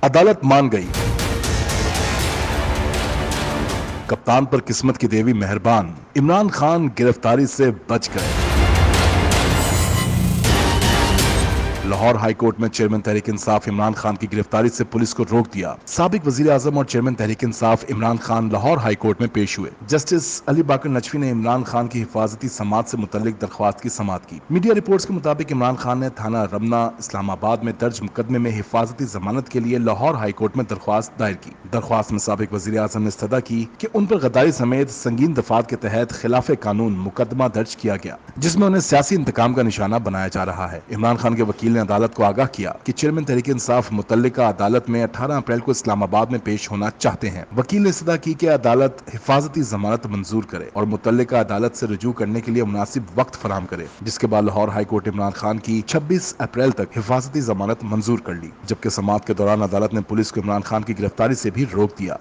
عدالت مان گئی، کپتان پر قسمت کی دیوی مہربان، عمران خان گرفتاری سے بچ گئے۔ لاہور ہائی کورٹ میں چیئرمین تحریک انصاف عمران خان کی گرفتاری سے پولیس کو روک دیا۔ سابق وزیر اعظم اور chairman Tehreek Insaf Imran Khan Lahore high court میں پیش ہوئے۔ جسٹس علی باقر نجفی نے عمران خان کی حفاظتی سماعت سے متعلق درخواست کی سماعت کی۔ میڈیا رپورٹس کے مطابق عمران خان نے تھانہ رمنا اسلام آباد میں درج مقدمے میں حفاظتی ضمانت کے لیے لاہور ہائی کورٹ میں درخواست دائر کی۔ درخواست میں سابق وزیر اعظم نے استدعا کی کہ ان پر غداری سمیت سنگین دفعات کے تحت خلاف قانون مقدمہ درج کیا گیا، جس میں انہیں سیاسی انتقام کا نشانہ بنایا جا رہا ہے۔ عمران خان کے وکیل نے عدالت کو آگاہ کیا کہ چیئرمین تحریک انصاف متعلقہ عدالت میں 18 اپریل کو اسلام آباد میں پیش ہونا چاہتے ہیں۔ وکیل نے استدعا کی کہ عدالت حفاظتی ضمانت منظور کرے اور متعلقہ عدالت سے رجوع کرنے کے لیے مناسب وقت فراہم کرے، جس کے بعد لاہور ہائی کورٹ عمران خان کی 26 اپریل تک حفاظتی ضمانت منظور کر لی، جبکہ سماعت کے دوران عدالت نے پولیس کو عمران خان کی گرفتاری سے بھی روک دیا۔